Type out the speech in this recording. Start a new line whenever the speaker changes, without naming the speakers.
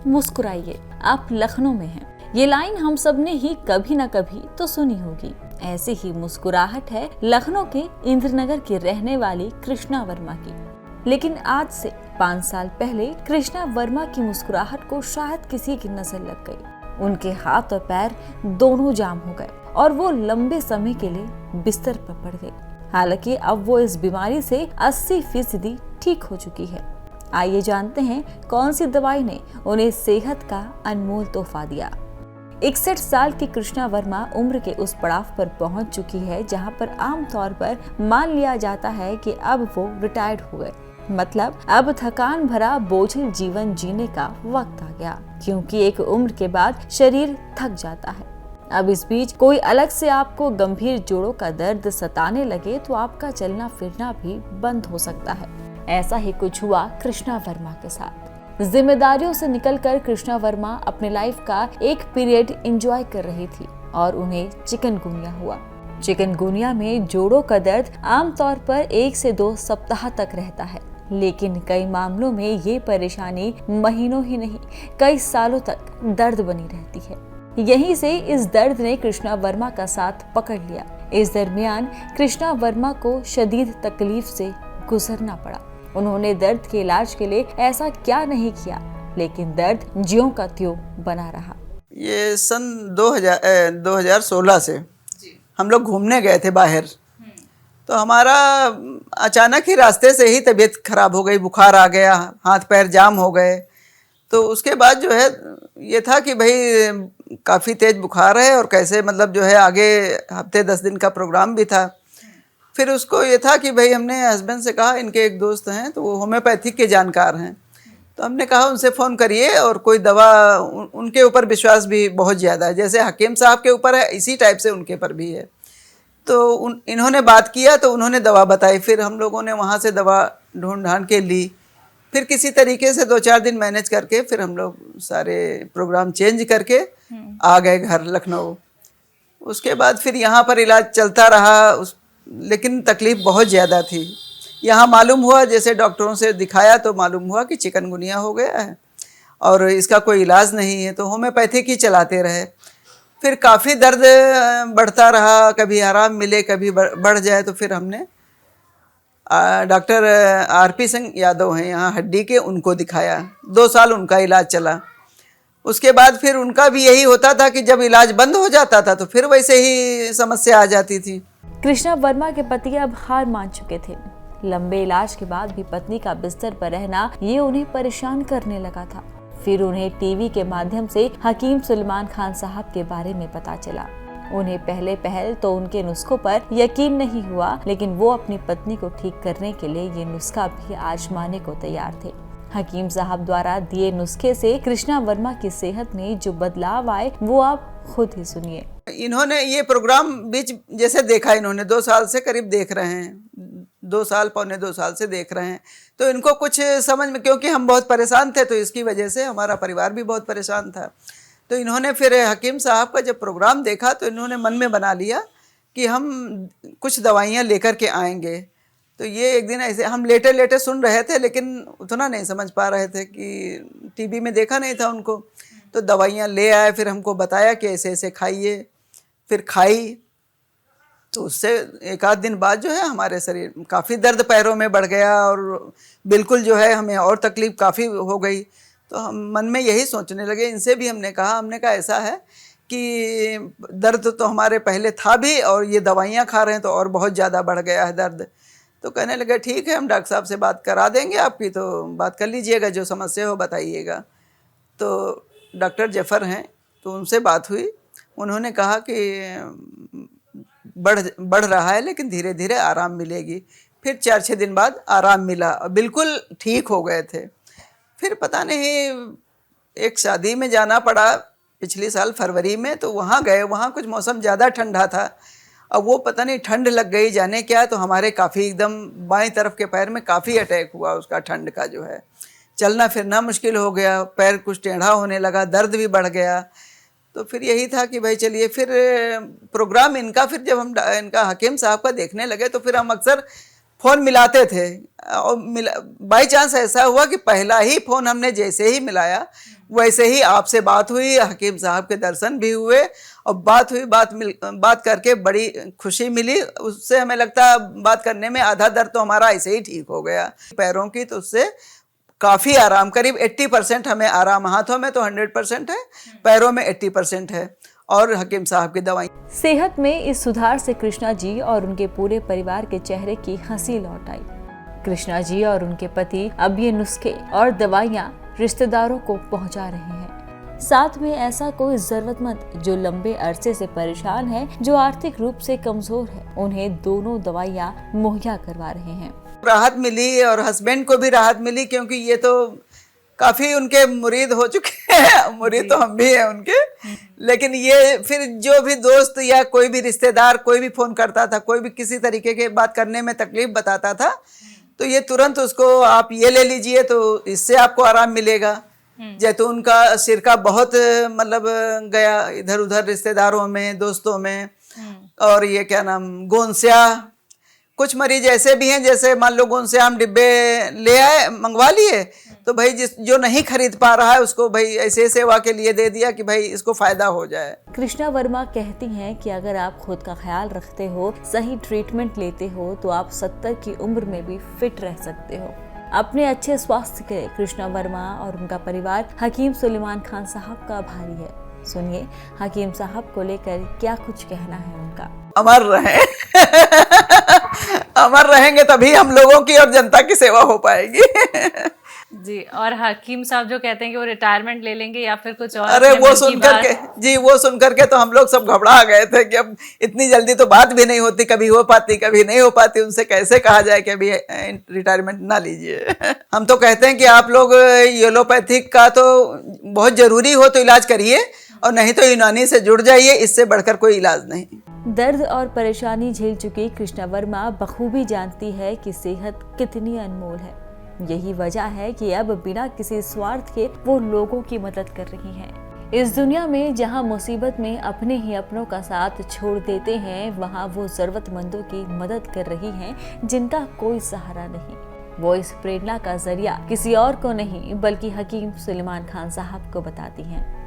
मुस्कुराइए, आप लखनऊ में हैं। ये लाइन हम सब ने ही कभी न कभी तो सुनी होगी। ऐसी ही मुस्कुराहट है लखनऊ के इंद्रनगर की रहने वाली कृष्णा वर्मा की। लेकिन आज से 5 साल पहले कृष्णा वर्मा की मुस्कुराहट को शायद किसी की नजर लग गई। उनके हाथ और पैर दोनों जाम हो गए और वो लंबे समय के लिए बिस्तर पर पड़ गए। हालांकि अब वो इस बीमारी से 80% ठीक हो चुकी है। आइए जानते हैं कौन सी दवाई ने उन्हें सेहत का अनमोल तोहफा दिया। 61 साल की कृष्णा वर्मा उम्र के उस पड़ाव पर पहुंच चुकी है जहां पर आमतौर पर मान लिया जाता है कि अब वो रिटायर्ड हो गए। मतलब अब थकान भरा बोझिल जीवन जीने का वक्त आ गया, क्योंकि एक उम्र के बाद शरीर थक जाता है। अब इस बीच कोई अलग से आपको गंभीर जोड़ों का दर्द सताने लगे तो आपका चलना फिरना भी बंद हो सकता है। ऐसा ही कुछ हुआ कृष्णा वर्मा के साथ। जिम्मेदारियों से निकलकर कृष्णा वर्मा अपने लाइफ का एक पीरियड एंजॉय कर रही थी और उन्हें चिकनगुनिया हुआ। चिकनगुनिया में जोड़ों का दर्द आमतौर पर 1 से 2 सप्ताह तक रहता है, लेकिन कई मामलों में ये परेशानी महीनों ही नहीं कई सालों तक दर्द बनी रहती है। यहीं से इस दर्द ने कृष्णा वर्मा का साथ पकड़ लिया। इस दरमियान कृष्णा वर्मा को शदीद तकलीफ से गुजरना पड़ा। उन्होंने दर्द के इलाज के लिए ऐसा क्या नहीं किया, लेकिन दर्द ज्यों का त्यों बना रहा।
ये सन 2016 से हम लोग घूमने गए थे बाहर, तो हमारा अचानक ही रास्ते से ही तबीयत खराब हो गई, बुखार आ गया, हाथ पैर जाम हो गए। तो उसके बाद जो है ये था कि भाई काफ़ी तेज बुखार है और कैसे मतलब जो है आगे हफ्ते 10 दिन का प्रोग्राम भी था। फिर उसको ये था कि भाई हमने हस्बैंड से कहा, इनके एक दोस्त हैं तो वो होम्योपैथिक के जानकार हैं, तो हमने कहा उनसे फ़ोन करिए और कोई दवा, उनके ऊपर विश्वास भी बहुत ज़्यादा है, जैसे हकीम साहब के ऊपर है इसी टाइप से उनके ऊपर भी है। तो इन्होंने बात किया तो उन्होंने दवा बताई। फिर हम लोगों ने वहाँ से दवा ढूंढ ढांढ के ली। फिर किसी तरीके से 2-4 दिन मैनेज करके फिर हम लोग सारे प्रोग्राम चेंज करके आ गए घर लखनऊ। उसके बाद फिर यहाँ पर इलाज चलता रहा, लेकिन तकलीफ़ बहुत ज़्यादा थी। यहाँ मालूम हुआ, जैसे डॉक्टरों से दिखाया तो मालूम हुआ कि चिकनगुनिया हो गया है और इसका कोई इलाज नहीं है, तो होम्योपैथिक ही चलाते रहे। फिर काफ़ी दर्द बढ़ता रहा, कभी आराम मिले कभी बढ़ जाए, तो फिर हमने डॉक्टर RP सिंह यादव हैं यहाँ हड्डी के, उनको दिखाया। 2 साल उनका इलाज चला। उसके बाद फिर उनका भी यही होता था कि जब इलाज बंद हो जाता था तो फिर वैसे ही समस्या आ जाती थी।
कृष्णा वर्मा के पति अब हार मान चुके थे। लंबे इलाज के बाद भी पत्नी का बिस्तर पर रहना ये उन्हें परेशान करने लगा था। फिर उन्हें टीवी के माध्यम से हकीम सुलेमान खान साहब के बारे में पता चला। उन्हें पहल तो उनके नुस्खों पर यकीन नहीं हुआ, लेकिन वो अपनी पत्नी को ठीक करने के लिए ये नुस्खा भी आजमाने को तैयार थे। हकीम साहब द्वारा दिए नुस्खे से कृष्णा वर्मा की सेहत में जो बदलाव आए वो आप खुद ही सुनिए।
इन्होंने ये प्रोग्राम बीच जैसे देखा, इन्होंने 2 साल से करीब देख रहे हैं, 2 साल पौने 2 साल से देख रहे हैं, तो इनको कुछ समझ में, क्योंकि हम बहुत परेशान थे तो इसकी वजह से हमारा परिवार भी बहुत परेशान था। तो इन्होंने फिर हकीम साहब का जब प्रोग्राम देखा तो इन्होंने मन में बना लिया कि हम कुछ दवाइयाँ लेकर के आएंगे। तो ये एक दिन ऐसे हम लेटे सुन रहे थे, लेकिन उतना नहीं समझ पा रहे थे कि टीवी में देखा नहीं था उनको। तो दवाइयाँ ले आए, फिर हमको बताया कि ऐसे ऐसे खाइए। फिर खाई तो उससे 1 आध दिन बाद जो है हमारे शरीर काफ़ी दर्द पैरों में बढ़ गया और बिल्कुल जो है हमें और तकलीफ़ काफ़ी हो गई। तो हम मन में यही सोचने लगे, इनसे भी हमने कहा ऐसा है कि दर्द तो हमारे पहले था भी और ये दवाइयाँ खा रहे हैं तो और बहुत ज़्यादा बढ़ गया है दर्द। तो कहने लगे ठीक है, हम डॉक्टर साहब से बात करा देंगे आपकी, तो बात कर लीजिएगा, जो समस्या हो बताइएगा। तो डॉक्टर जफ़र हैं, तो उनसे बात हुई। उन्होंने कहा कि बढ़ रहा है लेकिन धीरे धीरे आराम मिलेगी। फिर 4-6 दिन बाद आराम मिला और बिल्कुल ठीक हो गए थे। फिर पता नहीं एक शादी में जाना पड़ा पिछले साल फरवरी में, तो वहाँ गए, वहाँ कुछ मौसम ज़्यादा ठंडा था। अब वो पता नहीं ठंड लग गई जाने क्या, तो हमारे काफ़ी एकदम बाएं तरफ के पैर में काफ़ी अटैक हुआ उसका, ठंड का जो है चलना फिरना मुश्किल हो गया, पैर कुछ टेढ़ा होने लगा, दर्द भी बढ़ गया। तो फिर यही था कि भाई चलिए, फिर प्रोग्राम इनका, फिर जब हम इनका हकीम साहब का देखने लगे तो फिर हम अक्सर फ़ोन मिलाते थे, और बाई चांस ऐसा हुआ कि पहला ही फ़ोन हमने जैसे ही मिलाया वैसे ही आपसे बात हुई, हकीम साहब के दर्शन भी हुए, और बात हुई, बात करके बड़ी खुशी मिली। उससे हमें लगता बात करने में आधा दर्द तो हमारा ऐसे ही ठीक हो गया पैरों की, तो उससे काफ़ी आराम, करीब 80% हमें आराम, हाथों में तो 100% है, पैरों में 80% है, और हकीम साहब की दवाई।
सेहत में इस सुधार से कृष्णा जी और उनके पूरे परिवार के चेहरे की हंसी लौट आई। कृष्णा जी और उनके पति अब ये नुस्खे और दवाइयाँ रिश्तेदारों को पहुंचा रहे हैं। साथ में ऐसा कोई जरूरतमंद जो लंबे अरसे से परेशान है, जो आर्थिक रूप से कमजोर है, उन्हें दोनों दवाइयाँ मुहैया करवा रहे हैं।
राहत मिली, और हस्बैंड को भी राहत मिली, क्योंकि ये तो काफ़ी उनके मुरीद हो चुके हैं, मुरीद तो हम भी हैं उनके, लेकिन ये फिर जो भी दोस्त या कोई भी रिश्तेदार कोई भी फ़ोन करता था, कोई भी किसी तरीके के बात करने में तकलीफ बताता था, तो ये तुरंत उसको आप ये ले लीजिए तो इससे आपको आराम मिलेगा। जैतून का सिरका बहुत मतलब गया इधर उधर रिश्तेदारों में, दोस्तों में, और ये क्या नाम, गोंसिया, कुछ मरीज ऐसे भी हैं जैसे मान लो गोंसिया हम डिब्बे ले आए, मंगवा लिए, तो भाई जो नहीं खरीद पा रहा है उसको भाई ऐसे सेवा के लिए दे दिया कि भाई इसको फायदा हो जाए।
कृष्णा वर्मा कहती हैं कि अगर आप खुद का ख्याल रखते हो, सही ट्रीटमेंट लेते हो, तो आप 70 की उम्र में भी फिट रह सकते हो। अपने अच्छे स्वास्थ्य के लिए कृष्णा वर्मा और उनका परिवार हकीम सुलेमान खान साहब का आभारी है। सुनिए हकीम साहब को लेकर क्या कुछ कहना है उनका।
अमर रहे अमर रहेंगे तभी हम लोगों की और जनता की सेवा हो पाएगी।
जी, और हकीम साहब जो कहते हैं कि वो रिटायरमेंट ले लेंगे या फिर कुछ और,
अरे वो सुन करके जी, वो सुन करके तो हम लोग सब घबरा गए थे कि अब इतनी जल्दी तो बात भी नहीं होती, कभी हो पाती कभी नहीं हो पाती, उनसे कैसे कहा जाए कि अभी रिटायरमेंट ना लीजिए। हम तो कहते हैं कि आप लोग एलोपैथिक का तो बहुत जरूरी हो तो इलाज करिए, और नहीं तो यूनानी से जुड़ जाइए, इससे बढ़कर कोई इलाज नहीं।
दर्द और परेशानी झेल चुकी कृष्णा वर्मा बखूबी जानती है कि सेहत कितनी अनमोल है। यही वजह है कि अब बिना किसी स्वार्थ के वो लोगों की मदद कर रही हैं। इस दुनिया में जहां मुसीबत में अपने ही अपनों का साथ छोड़ देते हैं, वहां वो जरूरतमंदों की मदद कर रही हैं जिनका कोई सहारा नहीं। वो इस प्रेरणा का जरिया किसी और को नहीं बल्कि हकीम सुलेमान खान साहब को बताती हैं।